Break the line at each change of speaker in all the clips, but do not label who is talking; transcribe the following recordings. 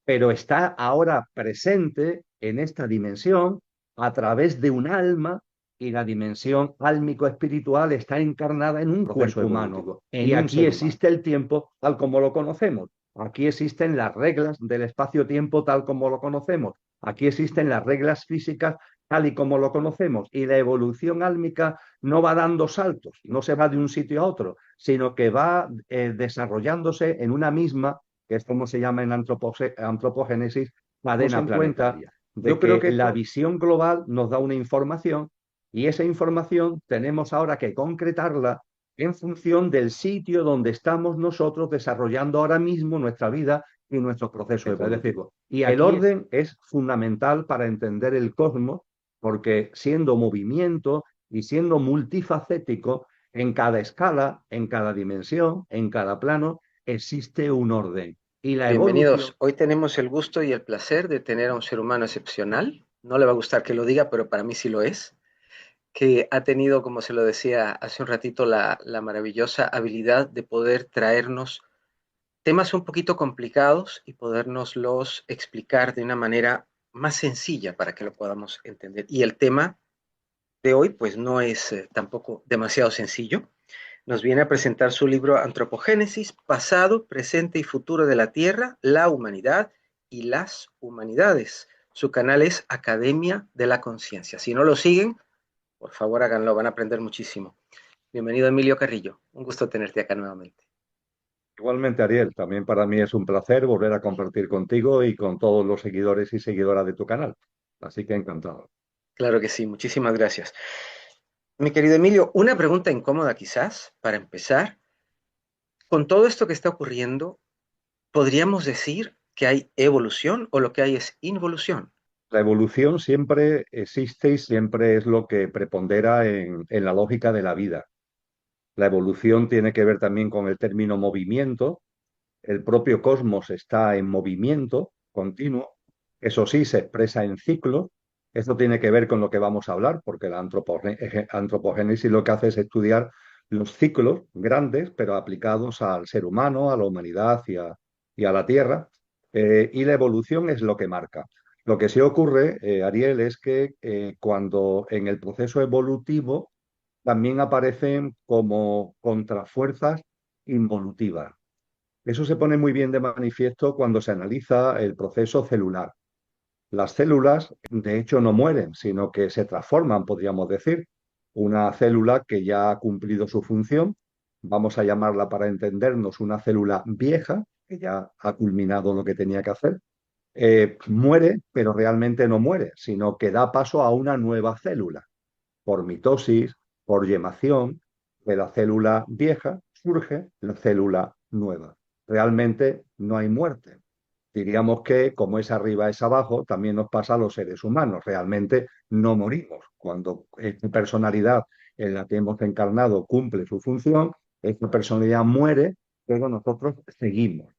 pero está ahora presente en esta dimensión a través de un alma y la dimensión álmico-espiritual está encarnada en un cuerpo humano. Y aquí existe el tiempo tal como lo conocemos. Aquí existen las reglas del espacio-tiempo tal como lo conocemos. Aquí existen las reglas físicas tal y como lo conocemos. Y la evolución álmica no va dando saltos, no se va de un sitio a otro, sino que va desarrollándose en una misma, que es como se llama en antropogénesis, cadena planetaria. Yo creo que la visión global nos da una información y esa información tenemos ahora que concretarla en función del sitio donde estamos nosotros desarrollando ahora mismo nuestra vida y nuestro proceso evolutivo. Y el orden es fundamental para entender el cosmos, porque siendo movimiento y siendo multifacético, en cada escala, en cada dimensión, en cada plano, existe un orden. Y la evolución.
Bienvenidos. Hoy tenemos el gusto y el placer de tener a un ser humano excepcional. No le va a gustar que lo diga, pero para mí sí lo es. Que ha tenido, como se lo decía hace un ratito, la maravillosa habilidad de poder traernos temas un poquito complicados y podernoslos explicar de una manera más sencilla para que lo podamos entender. Y el tema de hoy, pues no es tampoco demasiado sencillo. Nos viene a presentar su libro Antropogénesis, pasado, presente y futuro de la Tierra, la humanidad y las humanidades. Su canal es Academia de la Conciencia. Si no lo siguen, por favor háganlo, van a aprender muchísimo. Bienvenido Emilio Carrillo, un gusto tenerte acá nuevamente.
Igualmente, Ariel, también para mí es un placer volver a compartir contigo y con todos los seguidores y seguidoras de tu canal. Así que encantado.
Claro que sí, muchísimas gracias. Mi querido Emilio, una pregunta incómoda quizás para empezar. Con todo esto que está ocurriendo, ¿podríamos decir que hay evolución o lo que hay es involución?
La evolución siempre existe y siempre es lo que prepondera en la lógica de la vida. La evolución tiene que ver también con el término movimiento. El propio cosmos está en movimiento continuo. Eso sí, se expresa en ciclos. Eso tiene que ver con lo que vamos a hablar, porque la antropogénesis lo que hace es estudiar los ciclos grandes, pero aplicados al ser humano, a la humanidad y a la Tierra. Y la evolución es lo que marca. Lo que sí ocurre, Ariel, es que cuando en el proceso evolutivo también aparecen como contrafuerzas involutivas. Eso se pone muy bien de manifiesto cuando se analiza el proceso celular. Las células, de hecho, no mueren, sino que se transforman, podríamos decir. Una célula que ya ha cumplido su función, vamos a llamarla para entendernos una célula vieja, que ya ha culminado lo que tenía que hacer, muere, pero realmente no muere, sino que da paso a una nueva célula. Por mitosis, por yemación, de la célula vieja surge la célula nueva. Realmente no hay muerte. Diríamos que como es arriba es abajo, también nos pasa a los seres humanos. Realmente no morimos. Cuando esta personalidad en la que hemos encarnado cumple su función, esta personalidad muere, pero nosotros seguimos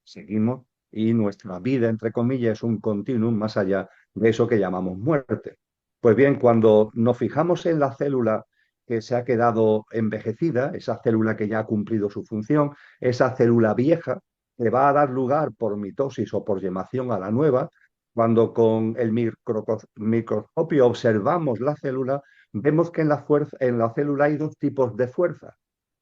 y nuestra vida, entre comillas, es un continuum más allá de eso que llamamos muerte. Pues bien, cuando nos fijamos en la célula que se ha quedado envejecida, esa célula que ya ha cumplido su función, esa célula vieja, que va a dar lugar por mitosis o por yemación a la nueva, cuando con el microscopio observamos la célula, vemos que en la célula hay dos tipos de fuerzas.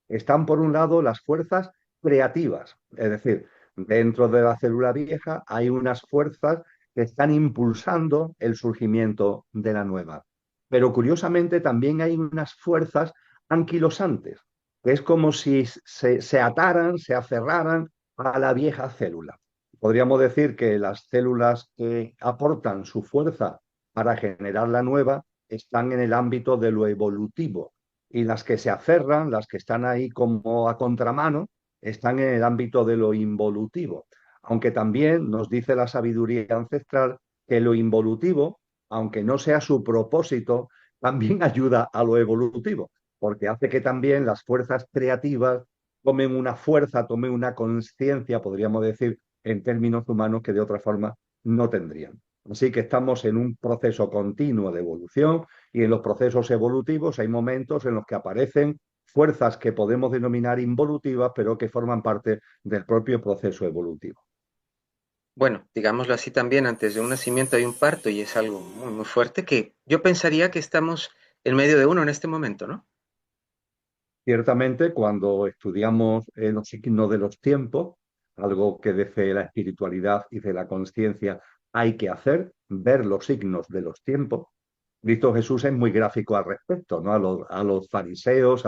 Están por un lado las fuerzas creativas, es decir, dentro de la célula vieja hay unas fuerzas que están impulsando el surgimiento de la nueva. Pero curiosamente también hay unas fuerzas anquilosantes, que es como si se ataran, se aferraran a la vieja célula. Podríamos decir que las células que aportan su fuerza para generar la nueva están en el ámbito de lo evolutivo y las que se aferran, las que están ahí como a contramano, están en el ámbito de lo involutivo. Aunque también nos dice la sabiduría ancestral que lo involutivo, aunque no sea su propósito, también ayuda a lo evolutivo, porque hace que también las fuerzas creativas tomen una fuerza, tomen una conciencia, podríamos decir, en términos humanos que de otra forma no tendrían. Así que estamos en un proceso continuo de evolución y en los procesos evolutivos hay momentos en los que aparecen fuerzas que podemos denominar involutivas, pero que forman parte del propio proceso evolutivo.
Bueno, digámoslo así también, antes de un nacimiento hay un parto y es algo muy, muy fuerte que yo pensaría que estamos en medio de uno en este momento, ¿no?
Ciertamente, cuando estudiamos los signos de los tiempos, algo que desde la espiritualidad y de la conciencia hay que hacer, ver los signos de los tiempos. Cristo Jesús es muy gráfico al respecto, ¿no? A los fariseos,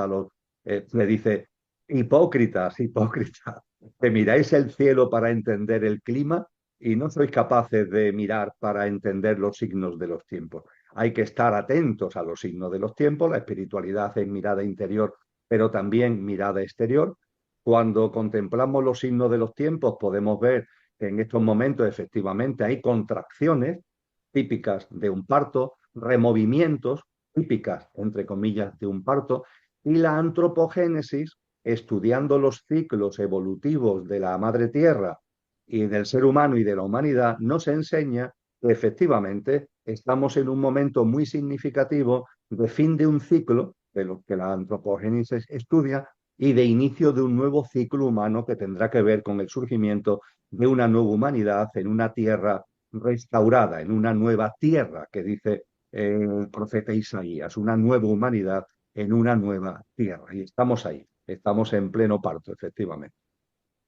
le dice, hipócritas, hipócritas, que miráis el cielo para entender el clima y no sois capaces de mirar para entender los signos de los tiempos. Hay que estar atentos a los signos de los tiempos, la espiritualidad es mirada interior pero también mirada exterior. Cuando contemplamos los signos de los tiempos, podemos ver que en estos momentos efectivamente hay contracciones típicas de un parto, removimientos típicas, entre comillas, de un parto, y la antropogénesis, estudiando los ciclos evolutivos de la madre tierra y del ser humano y de la humanidad, nos enseña que efectivamente estamos en un momento muy significativo de fin de un ciclo de lo que la antropogénesis estudia y de inicio de un nuevo ciclo humano que tendrá que ver con el surgimiento de una nueva humanidad en una tierra restaurada, en una nueva tierra, que dice el profeta Isaías, una nueva humanidad en una nueva tierra. Y estamos ahí, estamos en pleno parto, efectivamente.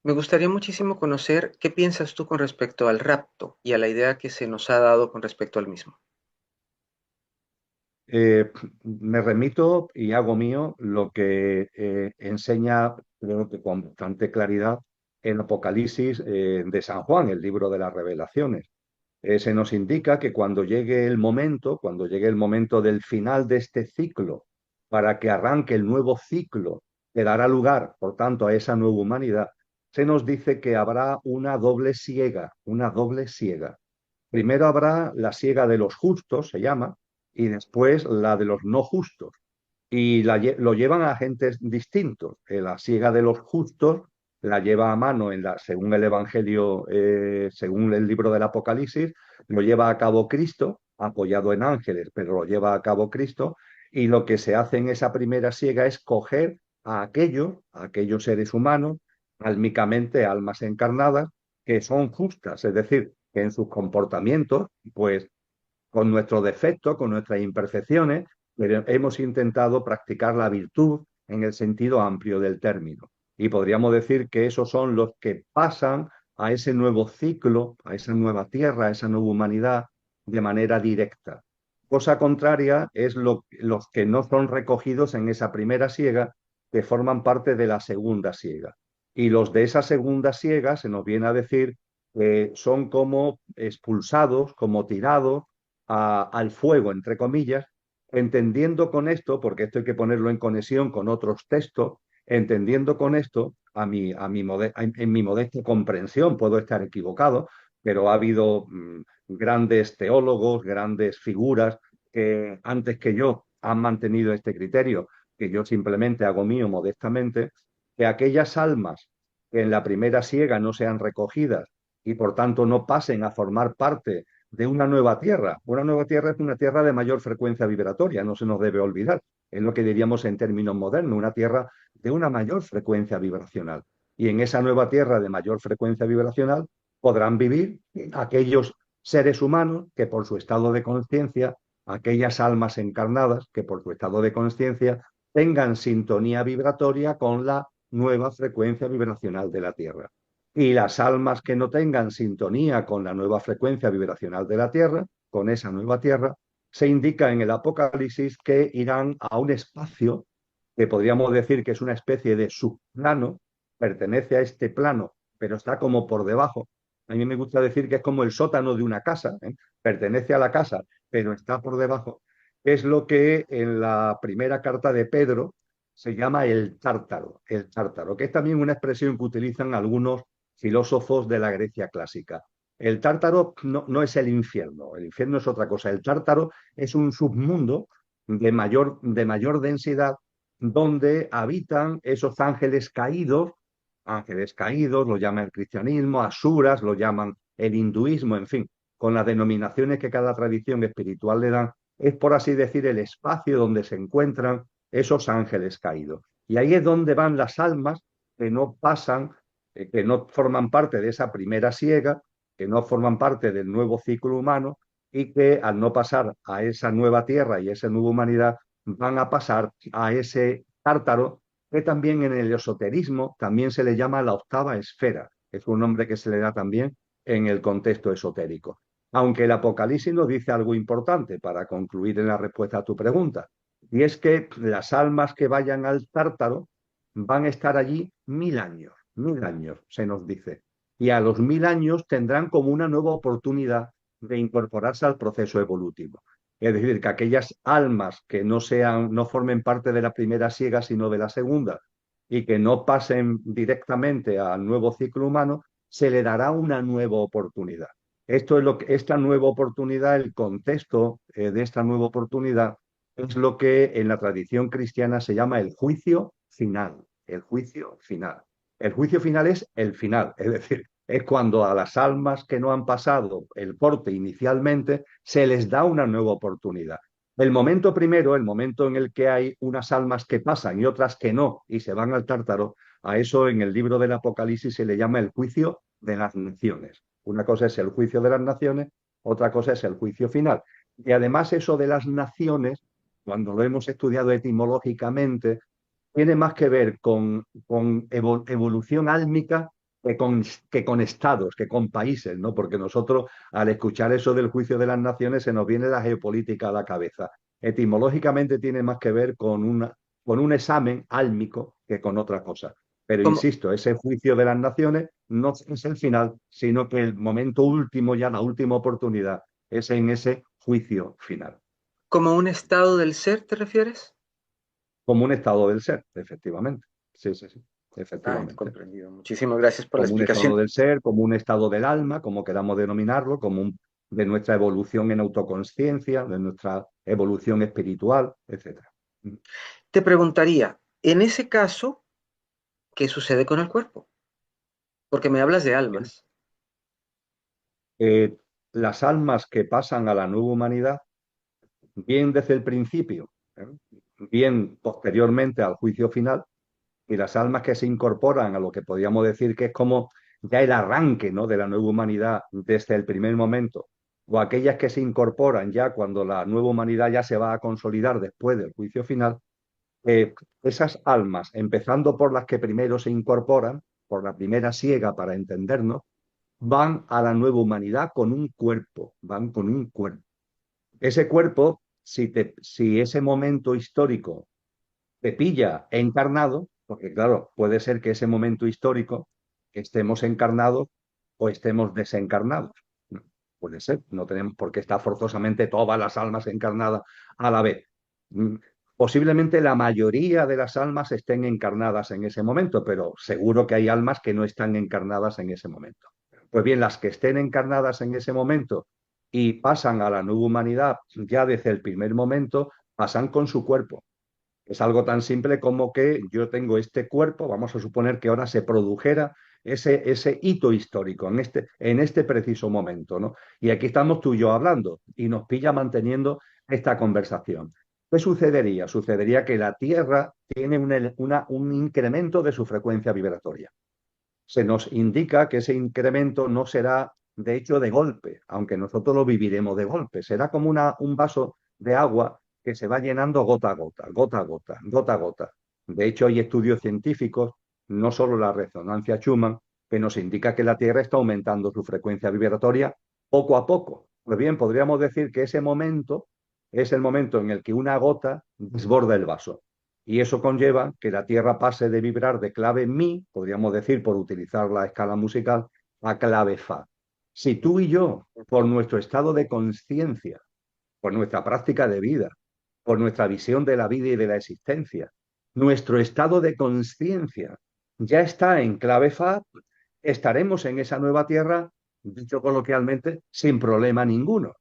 Me gustaría muchísimo conocer qué piensas tú con respecto al rapto y a la idea que se nos ha dado con respecto al mismo.
Eh, Me remito y hago mío lo que enseña, creo que con bastante claridad, el Apocalipsis de San Juan, el libro de las revelaciones. Se nos indica que cuando llegue el momento del final de este ciclo, para que arranque el nuevo ciclo que dará lugar, por tanto, a esa nueva humanidad, se nos dice que habrá una doble siega, una doble siega. Primero habrá la siega de los justos, se llama, y después la de los no justos. Y lo llevan a agentes distintos. La siega de los justos la lleva a mano, según el Evangelio, según el libro del Apocalipsis, lo lleva a cabo Cristo, apoyado en ángeles, pero lo lleva a cabo Cristo. Y lo que se hace en esa primera siega es coger a aquellos seres humanos, álmicamente almas encarnadas, que son justas, es decir, que en sus comportamientos, pues con nuestros defectos, con nuestras imperfecciones, pero hemos intentado practicar la virtud en el sentido amplio del término. Y podríamos decir que esos son los que pasan a ese nuevo ciclo, a esa nueva tierra, a esa nueva humanidad de manera directa. Cosa contraria es los que no son recogidos en esa primera siega, que forman parte de la segunda siega. Y los de esa segunda siega se nos viene a decir que son como expulsados, como tirados al fuego, entre comillas, entendiendo con esto, porque esto hay que ponerlo en conexión con otros textos, entendiendo con esto, en mi modesta comprensión, puedo estar equivocado, pero ha habido grandes teólogos, grandes figuras que antes que yo han mantenido este criterio, que yo simplemente hago mío modestamente, que aquellas almas que en la primera siega no sean recogidas y por tanto no pasen a formar parte de una nueva tierra. Una nueva tierra es una tierra de mayor frecuencia vibratoria, no se nos debe olvidar. Es lo que diríamos en términos modernos, una tierra de una mayor frecuencia vibracional. Y en esa nueva tierra de mayor frecuencia vibracional podrán vivir aquellos seres humanos que por su estado de conciencia, aquellas almas encarnadas que por su estado de conciencia tengan sintonía vibratoria con la nueva frecuencia vibracional de la Tierra. Y las almas que no tengan sintonía con la nueva frecuencia vibracional de la Tierra, con esa nueva Tierra, se indica en el Apocalipsis que irán a un espacio que podríamos decir que es una especie de subplano, pertenece a este plano, pero está como por debajo. A mí me gusta decir que es como el sótano de una casa, ¿eh? Pertenece a la casa, pero está por debajo. Es lo que en la primera carta de Pedro se llama el tártaro, que es también una expresión que utilizan algunos filósofos de la Grecia clásica. El tártaro no es el infierno es otra cosa. El tártaro es un submundo de mayor densidad donde habitan esos ángeles caídos, lo llama el cristianismo, asuras, lo llaman el hinduismo, en fin, con las denominaciones que cada tradición espiritual le da, es por así decir el espacio donde se encuentran esos ángeles caídos. Y ahí es donde van las almas que no pasan, que no forman parte de esa primera siega, que no forman parte del nuevo ciclo humano y que al no pasar a esa nueva tierra y esa nueva humanidad van a pasar a ese tártaro que también en el esoterismo también se le llama la octava esfera. Es un nombre que se le da también en el contexto esotérico. Aunque el Apocalipsis nos dice algo importante para concluir en la respuesta a tu pregunta, y es que las almas que vayan al tártaro van a estar allí 1000 años, se nos dice. Y a los 1000 años tendrán como una nueva oportunidad de incorporarse al proceso evolutivo. Es decir, que aquellas almas que no sean, no formen parte de la primera siega, sino de la segunda, y que no pasen directamente al nuevo ciclo humano, se le dará una nueva oportunidad. Esto es lo que, esta nueva oportunidad, el contexto de esta nueva oportunidad, es lo que en la tradición cristiana se llama el juicio final. El juicio final. El juicio final es el final, es decir, es cuando a las almas que no han pasado el corte inicialmente se les da una nueva oportunidad. El momento primero, el momento en el que hay unas almas que pasan y otras que no y se van al tártaro, a eso en el libro del Apocalipsis se le llama el juicio de las naciones. Una cosa es el juicio de las naciones, otra cosa es el juicio final. Y además eso de las naciones, cuando lo hemos estudiado etimológicamente, tiene más que ver con evolución álmica que con estados, que con países, ¿no? Porque nosotros, al escuchar eso del juicio de las naciones, se nos viene la geopolítica a la cabeza. Etimológicamente tiene más que ver con un examen álmico que con otra cosa. Pero
Como,
insisto, ese juicio de las naciones no es el final, sino que el momento último, ya la última oportunidad, es en ese juicio final.
como un estado del ser, ¿te refieres?
Como un estado del ser, efectivamente. Sí, sí, sí,
Ah,
efectivamente.
comprendido. Muchísimas gracias por la
Como un
explicación.
estado del ser, como un estado del alma, como queramos denominarlo, de nuestra evolución en autoconsciencia, de nuestra evolución espiritual, etcétera.
Te preguntaría, en ese caso, ¿qué sucede con el cuerpo? Porque me hablas de almas.
Eh, las almas que pasan a la nueva humanidad, bien desde el principio, ¿eh? Bien posteriormente al juicio final, y las almas que se incorporan a lo que podríamos decir que es como ya el arranque, ¿no?, de la nueva humanidad desde el primer momento, o aquellas que se incorporan ya cuando la nueva humanidad ya se va a consolidar después del juicio final, esas almas, empezando por las que primero se incorporan, por la primera siega para entendernos, van a la nueva humanidad con un cuerpo, van con un cuerpo. Ese cuerpo, si ese momento histórico te pilla encarnado, porque claro, puede ser que ese momento histórico estemos encarnados o estemos desencarnados. ¿No? Puede ser, no tenemos por qué estar forzosamente todas las almas encarnadas a la vez. Mm, Posiblemente la mayoría de las almas estén encarnadas en ese momento, pero seguro que hay almas que no están encarnadas en ese momento. Pues bien, las que estén encarnadas en ese momento y pasan a la nueva humanidad ya desde el primer momento, pasan con su cuerpo. Es algo tan simple como que yo tengo este cuerpo, vamos a suponer que ahora se produjera ese hito histórico en este preciso momento, ¿no? Y aquí estamos tú y yo hablando y nos pilla manteniendo esta conversación. ¿Qué sucedería? Sucedería que la Tierra tiene un incremento de su frecuencia vibratoria. Se nos indica que ese incremento no será, de hecho, de golpe, aunque nosotros lo viviremos de golpe. Será como un vaso de agua que se va llenando gota a gota, gota a gota, gota a gota. De hecho, hay estudios científicos, no solo la resonancia Schumann, que nos indica que la Tierra está aumentando su frecuencia vibratoria poco a poco. Pues bien, podríamos decir que ese momento es el momento en el que una gota desborda el vaso. Y eso conlleva que la Tierra pase de vibrar de clave mi, podríamos decir, por utilizar la escala musical, a clave fa. Si tú y yo, por nuestro estado de conciencia, por nuestra práctica de vida, por nuestra visión de la vida y de la existencia, nuestro estado de conciencia ya está en clave fa, estaremos en esa nueva Tierra, dicho coloquialmente, sin problema ninguno.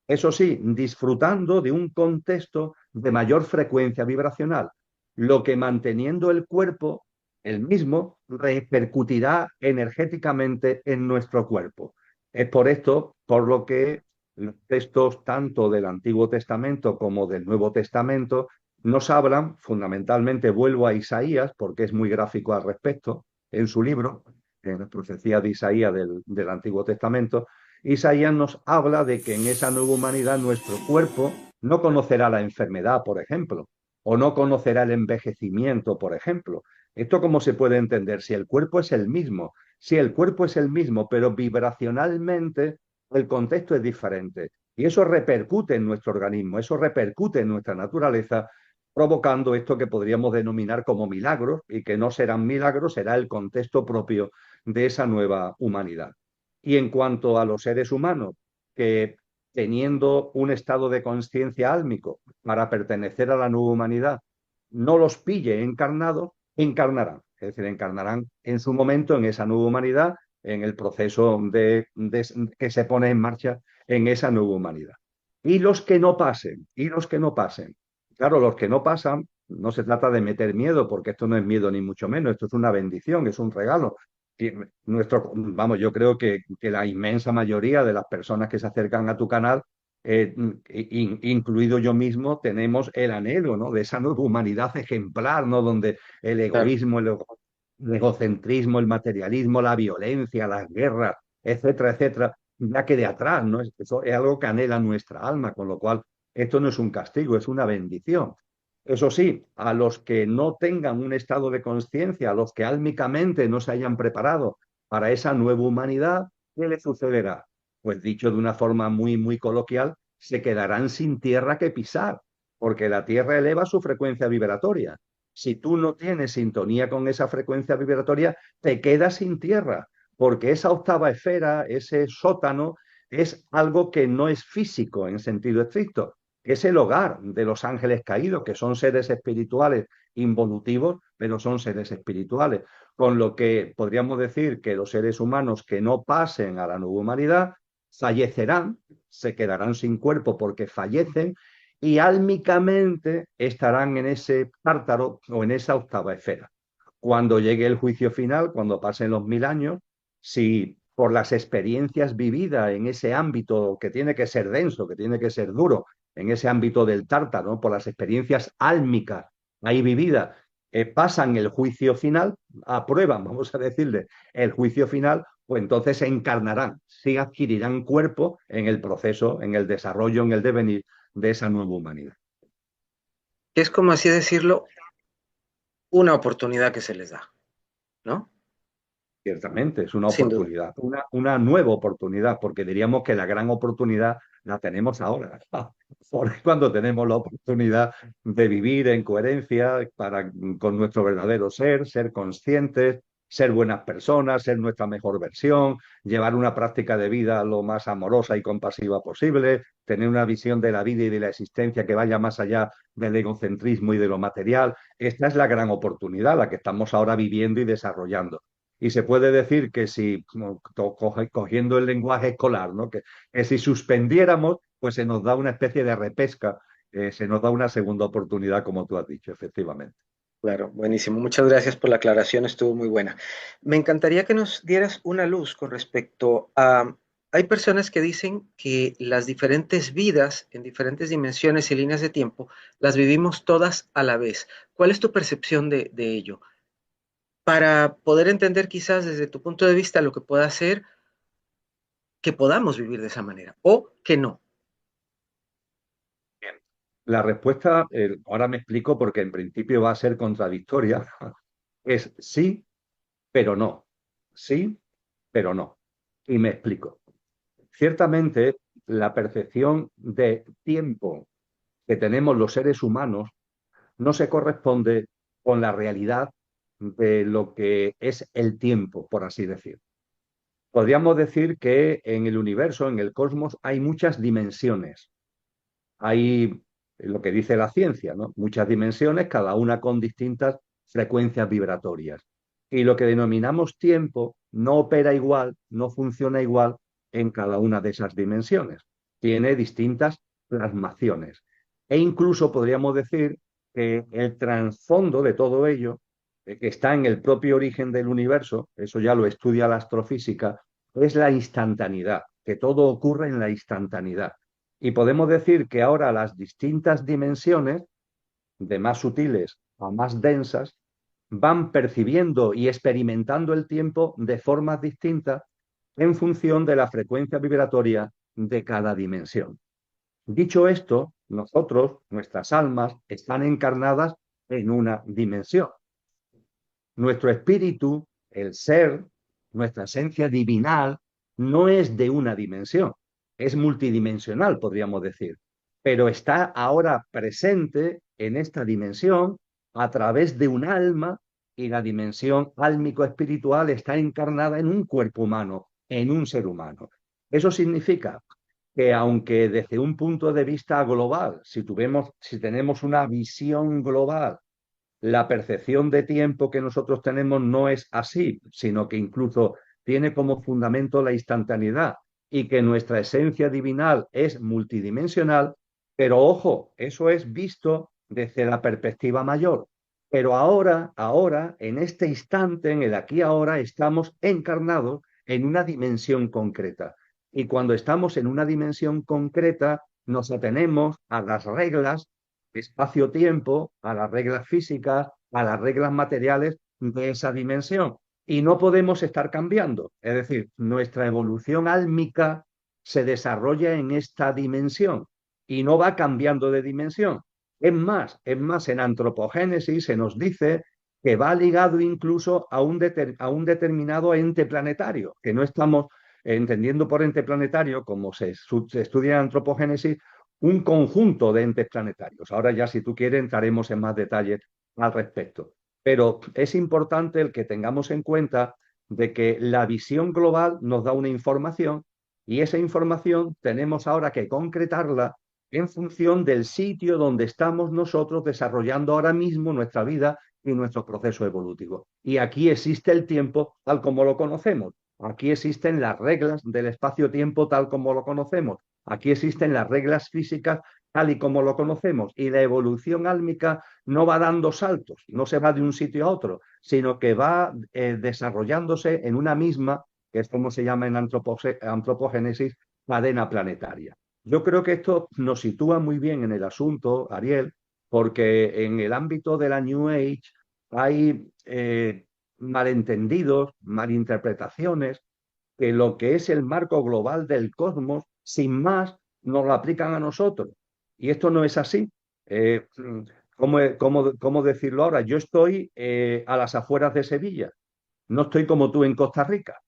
Eso sí, disfrutando de un contexto de mayor frecuencia vibracional, lo que manteniendo el cuerpo, el mismo, repercutirá energéticamente en nuestro cuerpo. Es por esto por lo que los textos tanto del Antiguo Testamento como del Nuevo Testamento nos hablan, fundamentalmente vuelvo a Isaías, porque es muy gráfico al respecto en su libro, en la profecía de Isaías del Antiguo Testamento, Isaías nos habla de que en esa nueva humanidad nuestro cuerpo no conocerá la enfermedad, por ejemplo, o no conocerá el envejecimiento, por ejemplo. ¿Esto cómo se puede entender? Si el cuerpo es el mismo, si el cuerpo es el mismo, pero vibracionalmente el contexto es diferente. Y eso repercute en nuestro organismo, eso repercute en nuestra naturaleza, provocando esto que podríamos denominar como milagros, y que no serán milagros, será el contexto propio de esa nueva humanidad. Y en cuanto a los seres humanos, que teniendo un estado de conciencia álmico para pertenecer a la nueva humanidad, no los pille encarnados, encarnarán. Es decir, encarnarán en su momento en esa nueva humanidad, en el proceso que se pone en marcha en esa nueva humanidad. Y los que no pasen, y los que no pasen. Claro, los que no pasan, no se trata de meter miedo, porque esto no es miedo ni mucho menos, esto es una bendición, es un regalo. Vamos, yo creo que la inmensa mayoría de las personas que se acercan a tu canal, incluido yo mismo, tenemos el anhelo, ¿no? De esa nueva humanidad ejemplar, ¿no? Donde el
Claro,
egoísmo, el egocentrismo, el materialismo, la violencia, las guerras, etcétera, etcétera, ya quede atrás, ¿no? Eso es algo que anhela nuestra alma, con lo cual esto no es un castigo, es una bendición. Eso sí, a los que no tengan un estado de conciencia, a los que álmicamente no se hayan preparado para esa nueva humanidad, ¿qué les sucederá? Pues dicho de una forma muy, muy coloquial, se quedarán sin tierra que pisar, porque la tierra eleva su frecuencia vibratoria. Si tú no tienes sintonía con esa frecuencia vibratoria, te quedas sin tierra, porque esa octava esfera, ese sótano, es algo que no es físico en sentido estricto, es el hogar de los ángeles caídos, que son seres espirituales involutivos, pero son seres espirituales. Con lo que podríamos decir que los seres humanos que no pasen a la nueva humanidad fallecerán, se quedarán sin cuerpo porque fallecen y álmicamente estarán en ese tártaro o en esa octava esfera. Cuando llegue el juicio final, cuando pasen los 1000 años, si por las experiencias vividas en ese ámbito que tiene que ser denso, que tiene que ser duro, en ese ámbito del tártaro, ¿no? Por las experiencias álmicas ahí vividas, pasan el juicio final, aprueban, vamos a decirle, el juicio final, pues entonces se encarnarán, sí adquirirán cuerpo en el proceso, en el desarrollo, en el devenir de esa nueva humanidad.
es como así decirlo, una oportunidad que se les da, ¿no?
Ciertamente, es una
Sin duda.
oportunidad, una nueva oportunidad, porque diríamos que la gran oportunidad la tenemos ahora. Ahora es cuando tenemos la oportunidad de vivir en coherencia con nuestro verdadero ser conscientes, ser buenas personas, ser nuestra mejor versión, llevar una práctica de vida lo más amorosa y compasiva posible, tener una visión de la vida y de la existencia que vaya más allá del egocentrismo y de lo material. Esta es la gran oportunidad, la que estamos ahora viviendo y desarrollando. Y se puede decir que si, cogiendo el lenguaje escolar, ¿no? Que si suspendiéramos, pues se nos da una especie de repesca, se nos da una segunda oportunidad, como tú has dicho, efectivamente.
Claro, buenísimo. Muchas gracias por la aclaración, estuvo muy buena. Me encantaría que nos dieras una luz con respecto a... Hay personas que dicen que las diferentes vidas en diferentes dimensiones y líneas de tiempo las vivimos todas a la vez. ¿Cuál es tu percepción de ello? Para poder entender quizás desde tu punto de vista lo que pueda ser que podamos vivir de esa manera o que no.
Bien. La respuesta, ahora me explico porque en principio va a ser contradictoria, es sí, pero no. Sí, pero no. Y me explico. Ciertamente, la percepción de tiempo que tenemos los seres humanos no se corresponde con la realidad de lo que es el tiempo, por así decir. Podríamos decir que en el universo, en el cosmos, hay muchas dimensiones. Hay lo que dice la ciencia, ¿no? Muchas dimensiones, cada una con distintas frecuencias vibratorias. Y lo que denominamos tiempo no opera igual, no funciona igual en cada una de esas dimensiones. Tiene distintas plasmaciones. E incluso podríamos decir que el trasfondo de todo ello, que está en el propio origen del universo, eso ya lo estudia la astrofísica, es la instantaneidad, que todo ocurre en la instantaneidad. Y podemos decir que ahora las distintas dimensiones, de más sutiles a más densas, van percibiendo y experimentando el tiempo de formas distintas en función de la frecuencia vibratoria de cada dimensión. Dicho esto, nosotros, nuestras almas, están encarnadas en una dimensión. Nuestro espíritu, el ser, nuestra esencia divinal, no es de una dimensión, es multidimensional, podríamos decir, pero está ahora presente en esta dimensión a través de un alma y la dimensión álmico-espiritual está encarnada en un cuerpo humano, en un ser humano. Eso significa que aunque desde un punto de vista global, si tenemos una visión global, la percepción de tiempo que nosotros tenemos no es así, sino que incluso tiene como fundamento la instantaneidad y que nuestra esencia divinal es multidimensional, pero ojo, eso es visto desde la perspectiva mayor. Pero ahora, en este instante, en el aquí ahora, estamos encarnados en una dimensión concreta. Y cuando estamos en una dimensión concreta, nos atenemos a las reglas espacio-tiempo, a las reglas físicas, a las reglas materiales de esa dimensión. Y no podemos estar cambiando. Es decir, nuestra evolución álmica se desarrolla en esta dimensión y no va cambiando de dimensión. Es más, en antropogénesis se nos dice que va ligado incluso a un determinado ente planetario, que no estamos entendiendo por ente planetario, como se estudia en antropogénesis, un conjunto de entes planetarios. Ahora ya, si tú quieres, entraremos en más detalles al respecto. Pero es importante el que tengamos en cuenta de que la visión global nos da una información y esa información tenemos ahora que concretarla en función del sitio donde estamos nosotros desarrollando ahora mismo nuestra vida y nuestro proceso evolutivo. Y aquí existe el tiempo tal como lo conocemos. Aquí existen las reglas del espacio-tiempo tal como lo conocemos. Aquí existen las reglas físicas tal y como lo conocemos y la evolución álmica no va dando saltos, no se va de un sitio a otro, sino que va desarrollándose en una misma, que es como se llama en antropogénesis, cadena planetaria. Yo creo que esto nos sitúa muy bien en el asunto, Ariel, porque en el ámbito de la New Age hay malentendidos, malinterpretaciones, que lo que es el marco global del cosmos, sin más, nos lo aplican a nosotros. Y esto no es así. Eh, ¿cómo decirlo ahora? Yo estoy a las afueras de Sevilla, no estoy como tú en Costa Rica,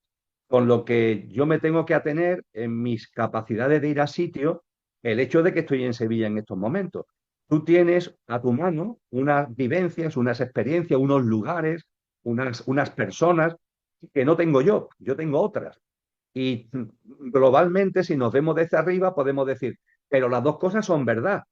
con lo que yo me tengo que atener en mis capacidades de ir a sitio el hecho de que estoy en Sevilla en estos momentos. Tú tienes a tu mano unas vivencias, unas experiencias, unos lugares, unas personas que no tengo yo tengo otras. Y globalmente, si nos vemos desde arriba, podemos decir, pero las dos cosas son verdad.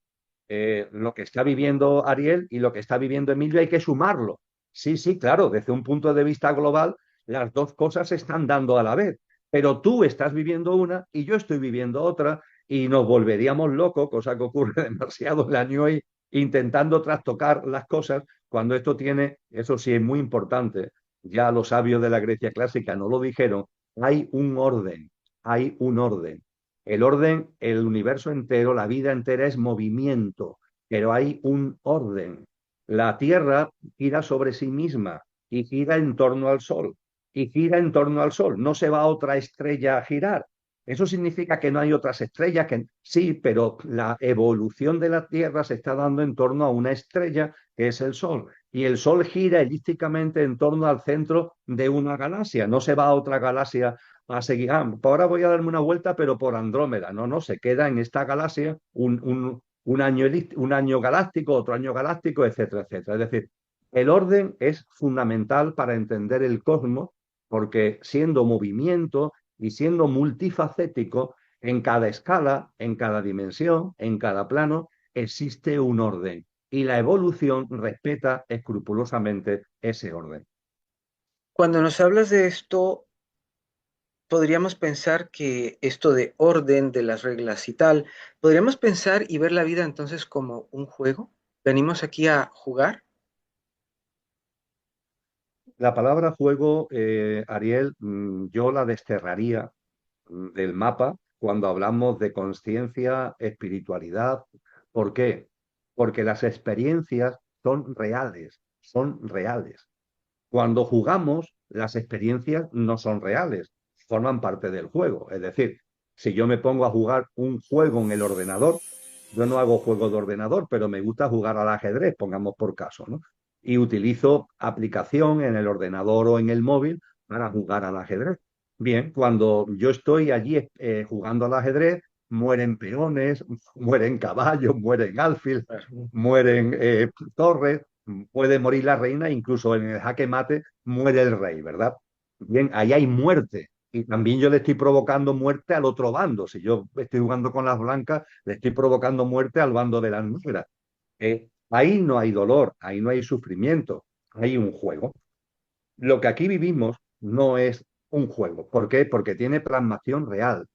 Lo que está viviendo Ariel y lo que está viviendo Emilio hay que sumarlo. Sí, sí, claro, desde un punto de vista global, las dos cosas se están dando a la vez. Pero tú estás viviendo una y yo estoy viviendo otra y nos volveríamos locos, cosa que ocurre demasiado en la New Age, intentando trastocar las cosas cuando esto tiene, eso sí es muy importante, ya los sabios de la Grecia clásica no lo dijeron, hay un orden, hay un orden. El orden, el universo entero, la vida entera es movimiento, pero hay un orden. La Tierra gira sobre sí misma y gira en torno al Sol. Y gira en torno al Sol. No se va a otra estrella a girar. Eso significa que no hay otras estrellas, que sí, pero la evolución de la Tierra se está dando en torno a una estrella que es el Sol. Y el Sol gira elípticamente en torno al centro de una galaxia. No se va a otra galaxia a seguir. Ahora voy a darme una vuelta, pero por Andrómeda. No, no, se queda en esta galaxia un año galáctico, otro año galáctico, etcétera, etcétera. Es decir, el orden es fundamental para entender el cosmos, porque siendo movimiento y siendo multifacético, en cada escala, en cada dimensión, en cada plano, existe un orden. Y la evolución respeta escrupulosamente ese orden.
Cuando nos hablas de esto, podríamos pensar que esto de orden, de las reglas y tal, podríamos pensar y ver la vida entonces como un juego. Venimos aquí a jugar.
La palabra juego, Ariel, yo la desterraría del mapa cuando hablamos de conciencia, espiritualidad. ¿Por qué? Porque las experiencias son reales, son reales. Cuando jugamos, las experiencias no son reales, forman parte del juego. Es decir, si yo me pongo a jugar un juego en el ordenador, yo no hago juego de ordenador, pero me gusta jugar al ajedrez, pongamos por caso, ¿no? Y utilizo aplicación en el ordenador o en el móvil para jugar al ajedrez. Bien, cuando yo estoy allí jugando al ajedrez, mueren peones, mueren caballos, mueren alfiles, mueren torres, puede morir la reina, incluso en el jaque mate muere el rey, ¿verdad? Bien, ahí hay muerte. Y también yo le estoy provocando muerte al otro bando. Si yo estoy jugando con las blancas, le estoy provocando muerte al bando de las negras. Ahí no hay dolor, ahí no hay sufrimiento, hay un juego. Lo que aquí vivimos no es un juego. ¿Por qué? Porque tiene plasmación real.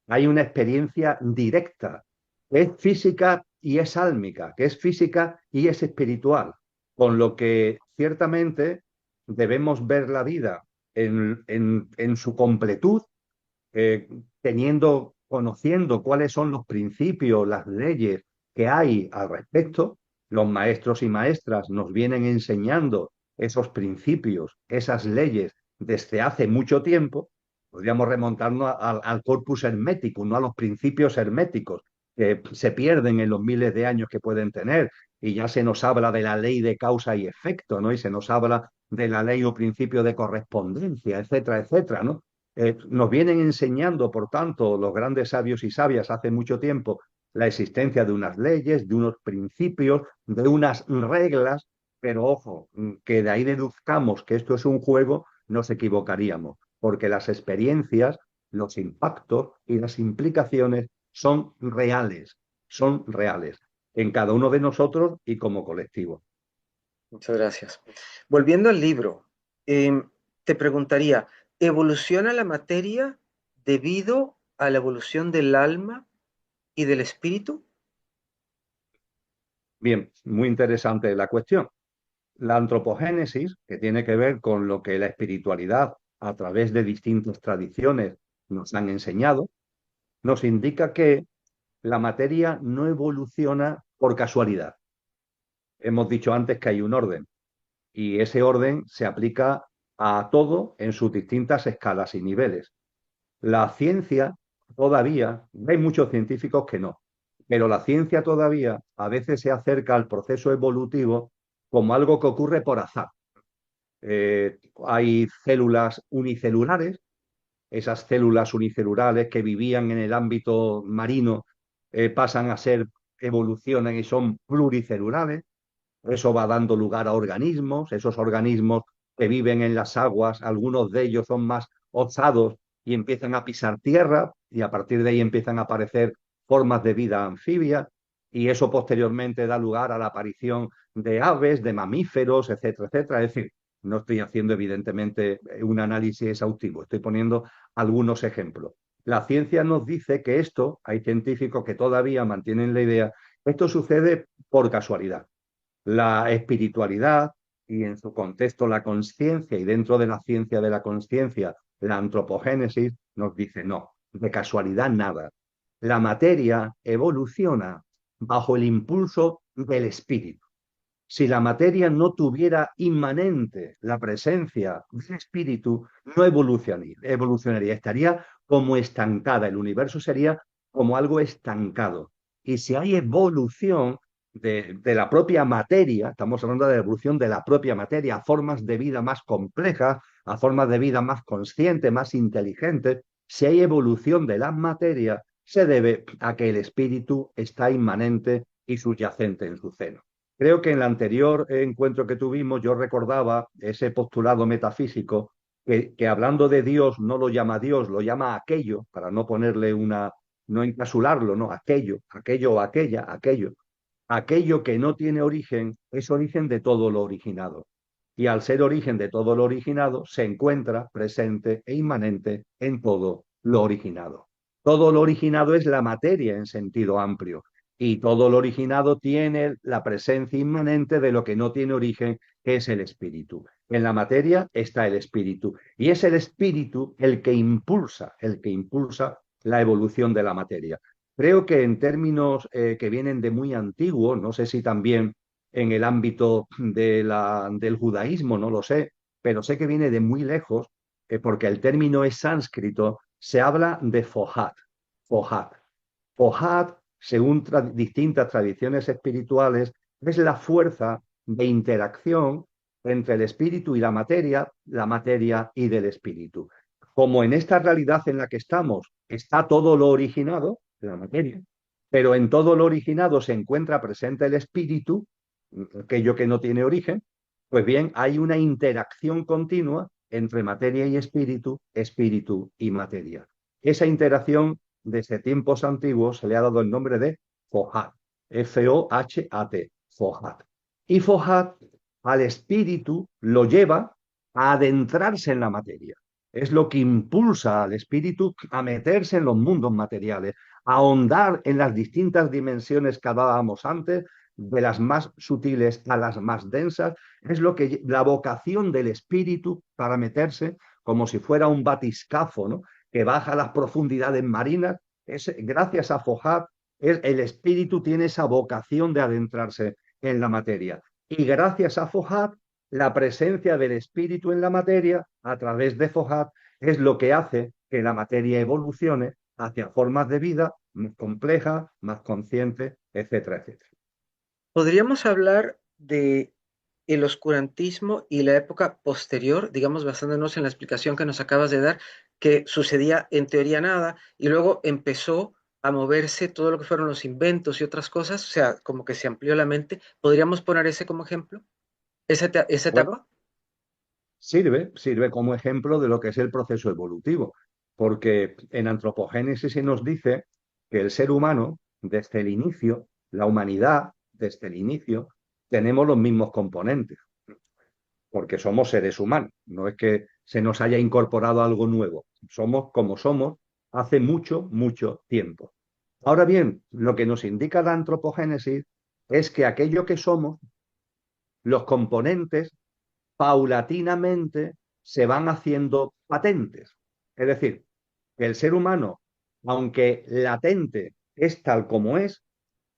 Hay una experiencia directa, que es física y es álmica, que es física y es espiritual, con lo que ciertamente debemos ver la vida en su completud, eh, conociendo cuáles son los principios, las leyes que hay al respecto. Los maestros y maestras nos vienen enseñando esos principios, esas leyes desde hace mucho tiempo. Podríamos remontarnos al corpus hermético, no a los principios herméticos, que se pierden en los miles de años que pueden tener, y ya se nos habla de la ley de causa y efecto, ¿no? Y se nos habla de la ley o principio de correspondencia, etcétera, etcétera, ¿no? Nos vienen enseñando, por tanto, los grandes sabios y sabias hace mucho tiempo la existencia de unas leyes, de unos principios, de unas reglas, pero ojo, que de ahí deduzcamos que esto es un juego, nos equivocaríamos, porque las experiencias, los impactos y las implicaciones son reales en cada uno de nosotros y como colectivo.
Muchas gracias. Volviendo al libro, em, te preguntaría, ¿evoluciona la materia debido a la evolución del alma y del espíritu?
Bien, muy interesante la cuestión. La antropogénesis, que tiene que ver con lo que la espiritualidad, a través de distintas tradiciones, nos han enseñado, nos indica que la materia no evoluciona por casualidad. Hemos dicho antes que hay un orden y ese orden se aplica a todo en sus distintas escalas y niveles. La ciencia todavía, hay muchos científicos que no, pero la ciencia todavía a veces se acerca al proceso evolutivo como algo que ocurre por azar. Hay células unicelulares, esas células unicelulares que vivían en el ámbito marino pasan a ser, evolucionan y son pluricelulares. Eso va dando lugar a organismos, esos organismos que viven en las aguas, algunos de ellos son más osados y empiezan a pisar tierra y a partir de ahí empiezan a aparecer formas de vida anfibia y eso posteriormente da lugar a la aparición de aves, de mamíferos, etcétera, etcétera. Es decir, no estoy haciendo evidentemente un análisis exhaustivo, estoy poniendo algunos ejemplos. La ciencia nos dice que esto, hay científicos que todavía mantienen la idea, esto sucede por casualidad. La espiritualidad y en su contexto la conciencia y dentro de la ciencia de la conciencia, la antropogénesis nos dice no, de casualidad nada. La materia evoluciona bajo el impulso del espíritu. Si la materia no tuviera inmanente la presencia del espíritu, no evolucionaría, estaría como estancada. El universo sería como algo estancado. Y si hay evolución de la propia materia, estamos hablando de la evolución de la propia materia, a formas de vida más complejas, a formas de vida más conscientes, más inteligentes, si hay evolución de la materia, se debe a que el espíritu está inmanente y subyacente en su seno. Creo que en el anterior encuentro que tuvimos yo recordaba ese postulado metafísico que hablando de Dios no lo llama Dios, lo llama aquello, para no ponerle una, no encapsularlo, no, aquello, aquello o aquella, aquello. Aquello que no tiene origen es origen de todo lo originado. Y al ser origen de todo lo originado, se encuentra presente e inmanente en todo lo originado. Todo lo originado es la materia en sentido amplio y todo lo originado tiene la presencia inmanente de lo que no tiene origen, que es el espíritu. En la materia está el espíritu y es el espíritu el que impulsa la evolución de la materia. Creo que en términos que vienen de muy antiguo, no sé si también en el ámbito del judaísmo, no lo sé, pero sé que viene de muy lejos, porque el término es sánscrito, se habla de Fohat. Fohat. Fohat, según distintas tradiciones espirituales, es la fuerza de interacción entre el espíritu y la materia y del espíritu. Como en esta realidad en la que estamos está todo lo originado, la materia, pero en todo lo originado se encuentra presente el espíritu, aquello que no tiene origen, pues bien, hay una interacción continua entre materia y espíritu, espíritu y materia. Esa interacción, desde tiempos antiguos, se le ha dado el nombre de Fohat, F-O-H-A-T, Fohat. Y Fohat al espíritu lo lleva a adentrarse en la materia. Es lo que impulsa al espíritu a meterse en los mundos materiales, a ahondar en las distintas dimensiones que hablábamos antes, de las más sutiles a las más densas. Es lo que la vocación del espíritu para meterse como si fuera un batiscafo, ¿no?, que baja a las profundidades marinas. Gracias a Fohat, el espíritu tiene esa vocación de adentrarse en la materia. Y gracias a Fohat, la presencia del espíritu en la materia, a través de Fohat, es lo que hace que la materia evolucione hacia formas de vida más complejas, más conscientes, etcétera, etcétera.
Podríamos hablar de el oscurantismo y la época posterior, digamos, basándonos en la explicación que nos acabas de dar, que sucedía en teoría nada y luego empezó a moverse todo lo que fueron los inventos y otras cosas, o sea, como que se amplió la mente. ¿Podríamos poner ese como ejemplo? ¿Esa
Bueno,
etapa?
sirve como ejemplo de lo que es el proceso evolutivo, porque en antropogénesis se nos dice que el ser humano, desde el inicio, la humanidad, desde el inicio, tenemos los mismos componentes, porque somos seres humanos, no es que se nos haya incorporado algo nuevo, somos como somos hace mucho, mucho tiempo. Ahora bien, lo que nos indica la antropogénesis es que aquello que somos, los componentes, paulatinamente se van haciendo patentes. Es decir, que el ser humano, aunque latente, es tal como es,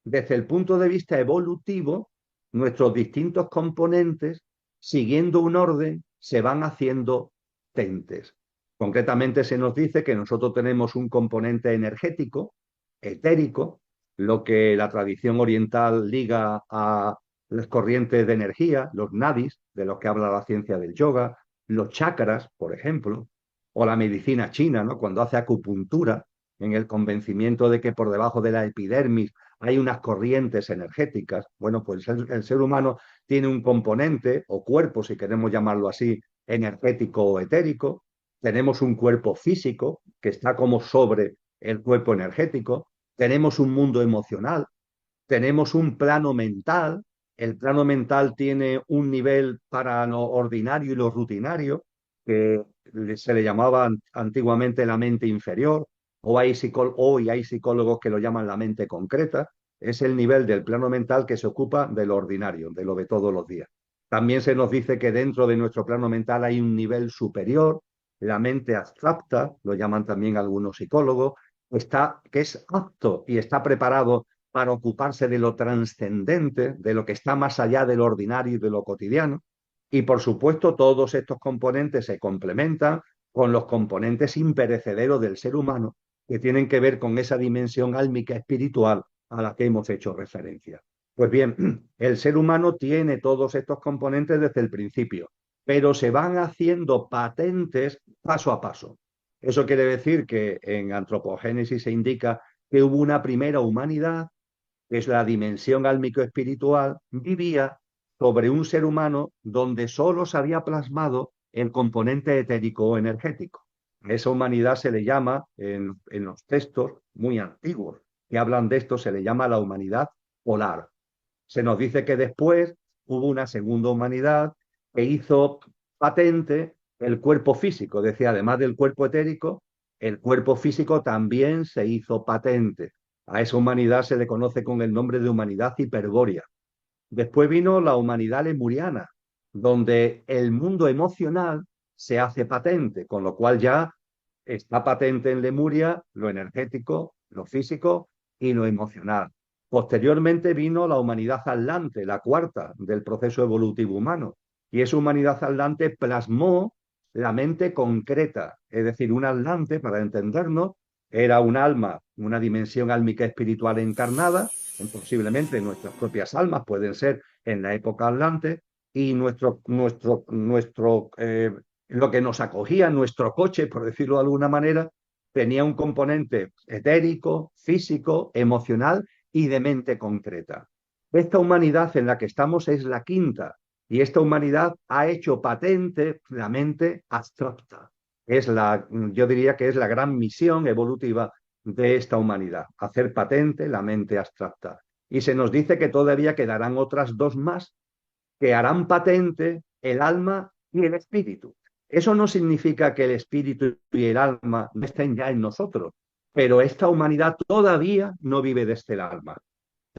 desde el punto de vista evolutivo, nuestros distintos componentes, siguiendo un orden, se van haciendo patentes. Concretamente se nos dice que nosotros tenemos un componente energético, etérico, lo que la tradición oriental liga a las corrientes de energía, los nadis, de los que habla la ciencia del yoga, los chakras, por ejemplo, o la medicina china, ¿no?, cuando hace acupuntura, en el convencimiento de que por debajo de la epidermis hay unas corrientes energéticas. Bueno, pues el ser humano tiene un componente o cuerpo, si queremos llamarlo así, energético o etérico. Tenemos un cuerpo físico que está como sobre el cuerpo energético. Tenemos un mundo emocional. Tenemos un plano mental. El plano mental tiene un nivel para lo ordinario y lo rutinario, que se le llamaba antiguamente la mente inferior, hoy hay psicólogos que lo llaman la mente concreta. Es el nivel del plano mental que se ocupa de lo ordinario, de lo de todos los días. También se nos dice que dentro de nuestro plano mental hay un nivel superior, la mente abstracta, lo llaman también algunos psicólogos, que es apto y está preparado para ocuparse de lo trascendente, de lo que está más allá de lo ordinario y de lo cotidiano. Y por supuesto, todos estos componentes se complementan con los componentes imperecederos del ser humano, que tienen que ver con esa dimensión álmica espiritual a la que hemos hecho referencia. Pues bien, el ser humano tiene todos estos componentes desde el principio, pero se van haciendo patentes paso a paso. Eso quiere decir que en antropogénesis se indica que hubo una primera humanidad, que es la dimensión álmico-espiritual, vivía sobre un ser humano donde solo se había plasmado el componente etérico o energético. A esa humanidad se le llama, en los textos muy antiguos que hablan de esto, se le llama la humanidad polar. Se nos dice que después hubo una segunda humanidad que hizo patente el cuerpo físico. Decía, además del cuerpo etérico, el cuerpo físico también se hizo patente. A esa humanidad se le conoce con el nombre de humanidad hiperbórea. Después vino la humanidad lemuriana, donde el mundo emocional se hace patente, con lo cual ya está patente en Lemuria lo energético, lo físico y lo emocional. Posteriormente vino la humanidad atlante, la cuarta del proceso evolutivo humano, y esa humanidad atlante plasmó la mente concreta. Es decir, un atlante, para entendernos, era un alma, una dimensión álmica espiritual encarnada, posiblemente nuestras propias almas pueden ser en la época atlante, y lo que nos acogía, nuestro coche, por decirlo de alguna manera, tenía un componente etérico, físico, emocional y de mente concreta. Esta humanidad en la que estamos es la quinta, y esta humanidad ha hecho patente la mente abstracta. Yo diría que es la gran misión evolutiva de esta humanidad, hacer patente la mente abstracta. Y se nos dice que todavía quedarán otras dos más que harán patente el alma y el espíritu. Eso no significa que el espíritu y el alma no estén ya en nosotros, pero esta humanidad todavía no vive desde el alma.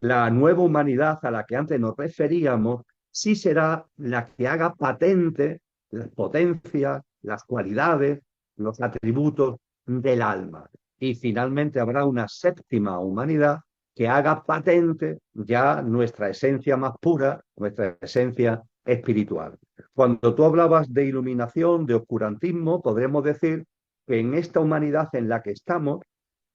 La nueva humanidad a la que antes nos referíamos sí será la que haga patente las potencias, las cualidades, los atributos del alma. Y finalmente habrá una séptima humanidad que haga patente ya nuestra esencia más pura, nuestra esencia espiritual. Cuando tú hablabas de iluminación, de oscurantismo, podremos decir que en esta humanidad en la que estamos,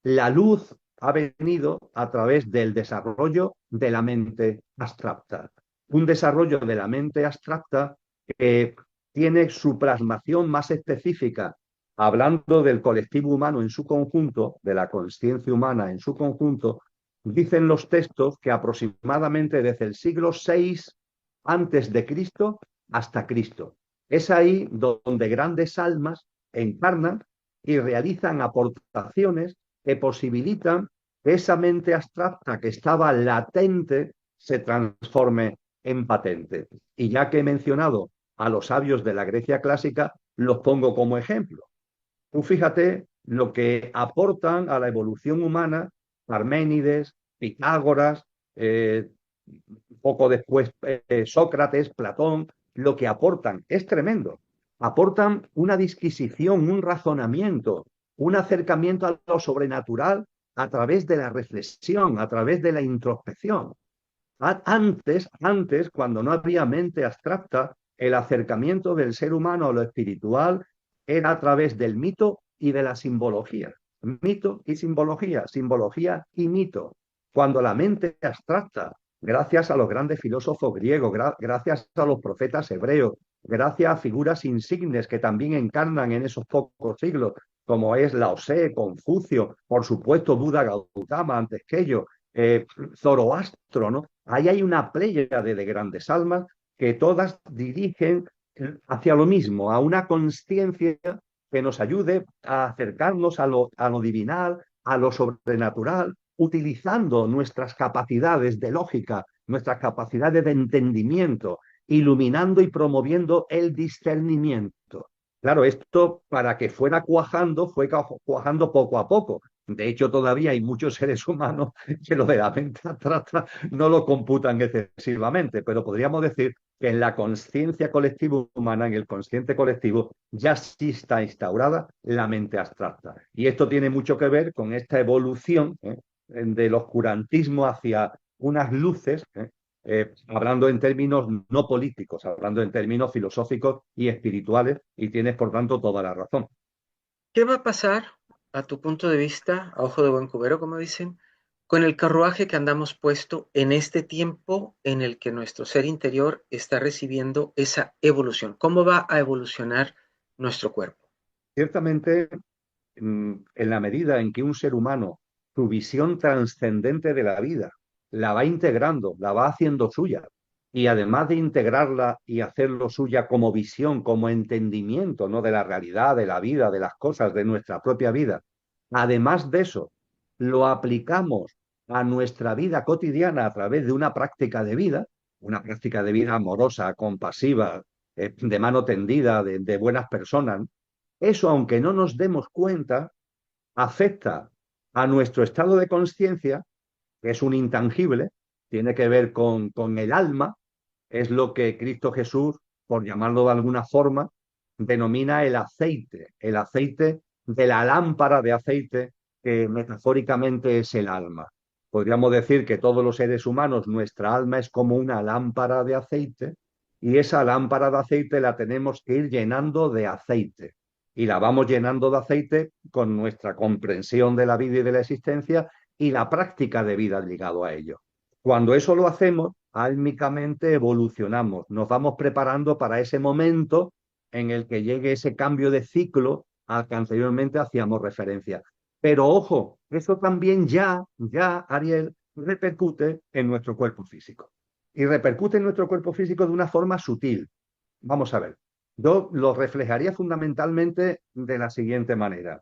la luz ha venido a través del desarrollo de la mente abstracta. Un desarrollo de la mente abstracta que tiene su plasmación más específica, hablando del colectivo humano en su conjunto, de la conciencia humana en su conjunto. Dicen los textos que aproximadamente desde el siglo VI antes de Cristo hasta Cristo. Es ahí donde grandes almas encarnan y realizan aportaciones que posibilitan que esa mente abstracta que estaba latente se transforme en patente. Y ya que he mencionado a los sabios de la Grecia clásica, los pongo como ejemplo. Tú fíjate lo que aportan a la evolución humana Parménides, Pitágoras, poco después Sócrates, Platón, lo que aportan es tremendo. Aportan una disquisición, un razonamiento, un acercamiento a lo sobrenatural a través de la reflexión, a través de la introspección. Antes, cuando no había mente abstracta, el acercamiento del ser humano a lo espiritual era a través del mito y de la simbología. Mito y simbología, simbología y mito. Cuando la mente abstracta, gracias a los grandes filósofos griegos, gracias a los profetas hebreos, gracias a figuras insignes que también encarnan en esos pocos siglos, como es Lao Tse, Confucio, por supuesto Buda Gautama antes que ellos, Zoroastro, ¿no? Ahí hay una pléyade de grandes almas que todas dirigen hacia lo mismo, a una conciencia que nos ayude a acercarnos a lo divinal, a lo sobrenatural, utilizando nuestras capacidades de lógica, nuestras capacidades de entendimiento, iluminando y promoviendo el discernimiento. Claro, esto para que fuera cuajando, fue cuajando poco a poco. De hecho, todavía hay muchos seres humanos que lo de la mente abstracta no lo computan excesivamente, pero podríamos decir que en la conciencia colectiva humana, en el consciente colectivo, ya sí está instaurada la mente abstracta. Y esto tiene mucho que ver con esta evolución del oscurantismo hacia unas luces, hablando en términos no políticos, hablando en términos filosóficos y espirituales, y tienes, por tanto, toda la razón.
¿Qué va a pasar, a tu punto de vista, a ojo de buen cubero, como dicen, con el carruaje que andamos puesto en este tiempo en el que nuestro ser interior está recibiendo esa evolución? ¿Cómo va a evolucionar nuestro cuerpo?
Ciertamente, en la medida en que un ser humano, su visión trascendente de la vida, la va integrando, la va haciendo suya, y además de integrarla y hacerlo suya como visión, como entendimiento, ¿no? De la realidad, de la vida, de las cosas, de nuestra propia vida, además de eso, lo aplicamos a nuestra vida cotidiana a través de una práctica de vida amorosa, compasiva, de mano tendida, de buenas personas. Eso, aunque no nos demos cuenta, afecta a nuestro estado de conciencia, que es un intangible, tiene que ver con el alma, es lo que Cristo Jesús, por llamarlo de alguna forma, denomina el aceite de la lámpara de aceite, que metafóricamente es el alma. Podríamos decir que todos los seres humanos, nuestra alma es como una lámpara de aceite y esa lámpara de aceite la tenemos que ir llenando de aceite. Y la vamos llenando de aceite con nuestra comprensión de la vida y de la existencia y la práctica de vida ligado a ello. Cuando eso lo hacemos, álmicamente evolucionamos, nos vamos preparando para ese momento en el que llegue ese cambio de ciclo al que anteriormente hacíamos referencia. Pero ojo, eso también Ariel, repercute en nuestro cuerpo físico. Y repercute en nuestro cuerpo físico de una forma sutil. Vamos a ver, yo lo reflejaría fundamentalmente de la siguiente manera.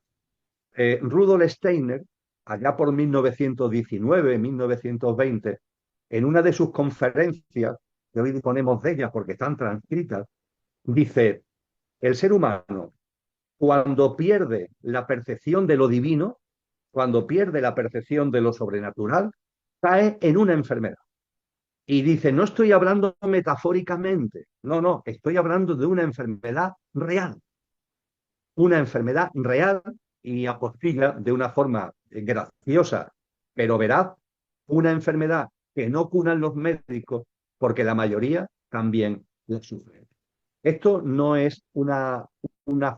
Rudolf Steiner, allá por 1919, 1920, en una de sus conferencias, que hoy disponemos de ellas porque están transcritas, dice, el ser humano, cuando pierde la percepción de lo divino, cuando pierde la percepción de lo sobrenatural, cae en una enfermedad. Y dice, no estoy hablando metafóricamente, no, estoy hablando de una enfermedad real y apostilla de una forma graciosa, pero veraz, una enfermedad que no curan los médicos porque la mayoría también la sufren. Esto no es una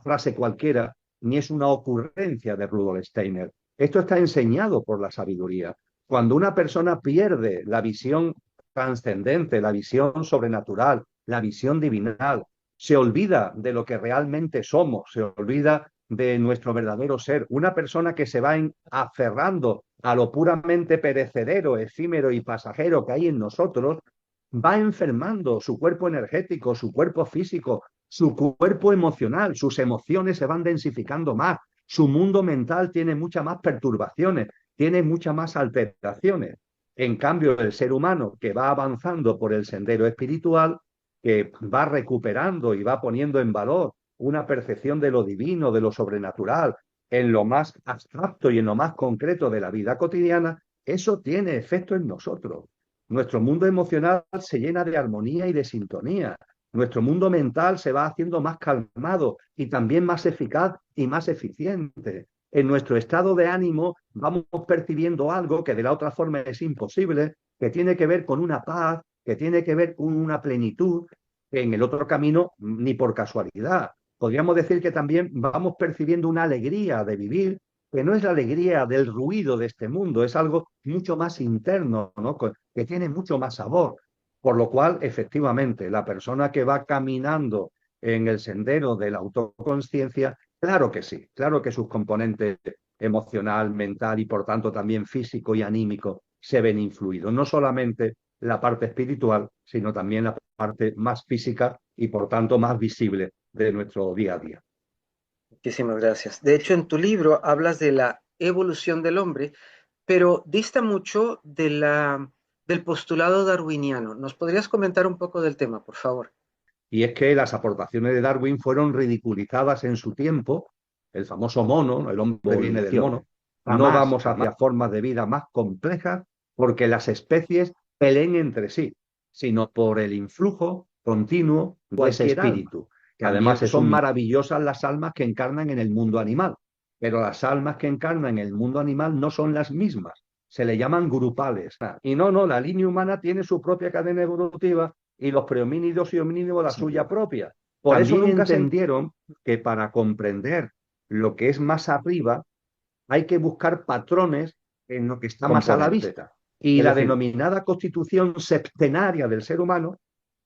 frase cualquiera, ni es una ocurrencia de Rudolf Steiner. Esto está enseñado por la sabiduría. Cuando una persona pierde la visión trascendente, la visión sobrenatural, la visión divinal, se olvida de lo que realmente somos, se olvida de nuestro verdadero ser. Una persona que se va aferrando a lo puramente perecedero, efímero y pasajero que hay en nosotros, va enfermando su cuerpo energético, su cuerpo físico, su cuerpo emocional, sus emociones se van densificando más, su mundo mental tiene muchas más perturbaciones, tiene muchas más alteraciones. En cambio, el ser humano que va avanzando por el sendero espiritual, que va recuperando y va poniendo en valor una percepción de lo divino, de lo sobrenatural, en lo más abstracto y en lo más concreto de la vida cotidiana, eso tiene efecto en nosotros. Nuestro mundo emocional se llena de armonía y de sintonía. Nuestro mundo mental se va haciendo más calmado y también más eficaz y más eficiente. En nuestro estado de ánimo vamos percibiendo algo que de la otra forma es imposible, que tiene que ver con una paz, que tiene que ver con una plenitud, que en el otro camino ni por casualidad. Podríamos decir que también vamos percibiendo una alegría de vivir, que no es la alegría del ruido de este mundo, es algo mucho más interno, ¿no? Que tiene mucho más sabor. Por lo cual, efectivamente, la persona que va caminando en el sendero de la autoconciencia, claro que sí, claro que sus componentes emocional, mental y por tanto también físico y anímico se ven influidos. No solamente la parte espiritual, sino también la parte más física y por tanto más visible de nuestro día a día.
Muchísimas gracias. De hecho, en tu libro hablas de la evolución del hombre, pero dista mucho del postulado darwiniano. ¿Nos podrías comentar un poco del tema, por favor?
Y es que las aportaciones de Darwin fueron ridiculizadas en su tiempo, el famoso mono, el hombre viene del
Evolución.
mono, no
Jamás,
vamos
jamás.
hacia formas de vida más complejas porque las especies peleen entre sí, sino por el influjo continuo de ese
Cualquier alma.
espíritu.
También
Además,
es
son
un
maravillosas las almas que encarnan en el mundo animal, pero las almas que encarnan en el mundo animal no son las mismas, se le llaman grupales. Y no, la línea humana tiene su propia cadena evolutiva y los prehomínidos y homínidos la suya propia.
Por eso
También
nunca se
entendieron que para comprender lo que es más arriba hay que buscar patrones en lo que está más a la
componente.
vista. Y
Es
la
decir,
denominada constitución septenaria del ser humano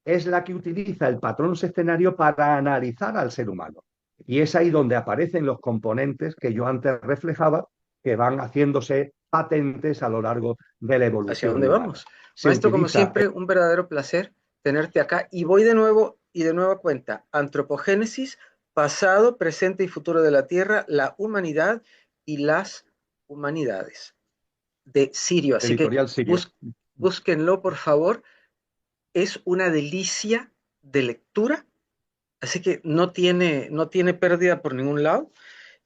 es la que utiliza el patrón septenario para analizar al ser humano. Y es ahí donde aparecen los componentes que yo antes reflejaba, que van haciéndose patentes a lo largo de la
¿hacia
evolución
dónde
humana.
vamos?
Se
Maestro, como
utiliza
siempre, un verdadero placer tenerte acá. Y voy de nuevo y de nueva cuenta. Antropogénesis, pasado, presente y futuro de la Tierra, la humanidad y las humanidades de Sirio. Así que
editorial Sirio.
búsquenlo, por favor. Es una delicia de lectura, así que no tiene pérdida por ningún lado.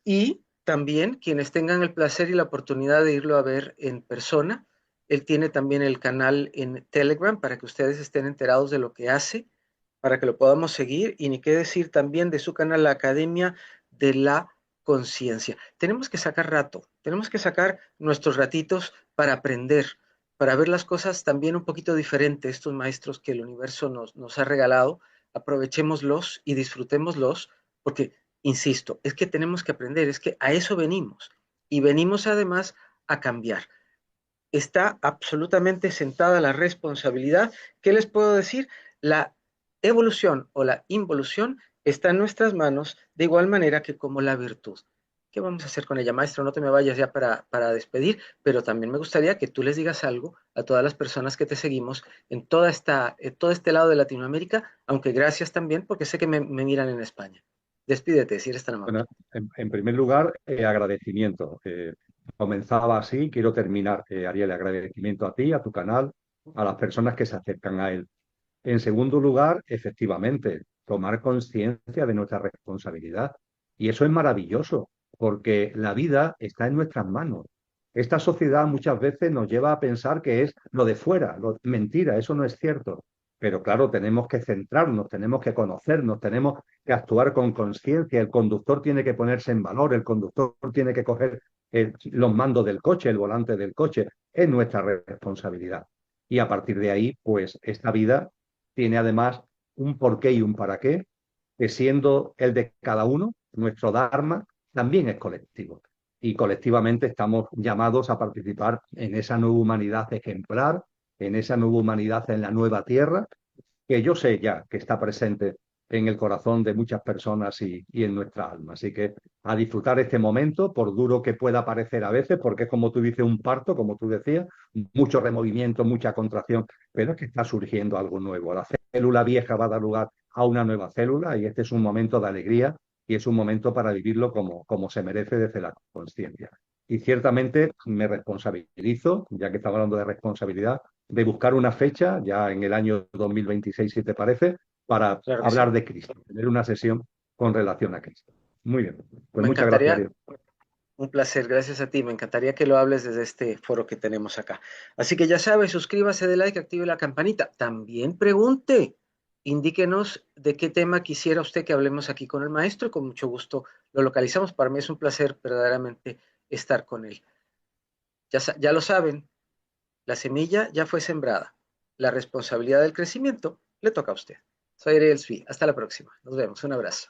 Y también quienes tengan el placer y la oportunidad de irlo a ver en persona, él tiene también el canal en Telegram para que ustedes estén enterados de lo que hace, para que lo podamos seguir y ni qué decir también de su canal, la Academia de la Conciencia. Tenemos que sacar rato, tenemos que sacar nuestros ratitos para aprender, para ver las cosas también un poquito diferente, estos maestros que el universo nos ha regalado, aprovechémoslos y disfrutémoslos, porque, insisto, es que tenemos que aprender, es que a eso venimos, y venimos además a cambiar. Está absolutamente sentada la responsabilidad. ¿Qué les puedo decir? La evolución o la involución está en nuestras manos de igual manera que como la virtud. ¿Qué vamos a hacer con ella, maestro? No te me vayas ya para despedir, pero también me gustaría que tú les digas algo a todas las personas que te seguimos en todo este lado de Latinoamérica, aunque gracias también porque sé que me miran en España. Despídete, si eres tan amable.
Bueno, en primer lugar, agradecimiento. Comenzaba así, quiero terminar, Ariel, agradecimiento a ti, a tu canal, a las personas que se acercan a él. En segundo lugar, efectivamente, tomar conciencia de nuestra responsabilidad. Y eso es maravilloso, porque la vida está en nuestras manos. Esta sociedad muchas veces nos lleva a pensar que es lo de fuera, mentira, eso no es cierto. Pero claro, tenemos que centrarnos, tenemos que conocernos, tenemos que actuar con conciencia. El conductor tiene que ponerse en valor, el conductor tiene que coger los mandos del coche, el volante del coche. Es nuestra responsabilidad. Y a partir de ahí, pues esta vida tiene además un porqué y un para qué, que siendo el de cada uno, nuestro Dharma también es colectivo. Y colectivamente estamos llamados a participar en esa nueva humanidad ejemplar, en esa nueva humanidad en la nueva tierra, que yo sé ya que está presente en el corazón de muchas personas y en nuestra alma. Así que a disfrutar este momento, por duro que pueda parecer a veces, porque es como tú dices, un parto, como tú decías, mucho removimiento, mucha contracción, pero es que está surgiendo algo nuevo. La célula vieja va a dar lugar a una nueva célula y este es un momento de alegría y es un momento para vivirlo como se merece desde la conciencia. Y ciertamente me responsabilizo, ya que estamos hablando de responsabilidad, de buscar una fecha, ya en el año 2026, si te parece, para
Claro que sí.
hablar de Cristo, tener una sesión con relación a Cristo. Muy bien, pues
Me
muchas gracias,
encantaría,
Ariel.
un placer, gracias a ti. Me encantaría que lo hables desde este foro que tenemos acá. Así que ya sabes, suscríbase, de like, active la campanita. También pregunte, indíquenos de qué tema quisiera usted que hablemos aquí con el maestro y con mucho gusto lo localizamos. Para mí es un placer verdaderamente estar con él. Ya lo saben, la semilla ya fue sembrada. La responsabilidad del crecimiento le toca a usted. Soy Ariel Svi. Hasta la próxima. Nos vemos. Un abrazo.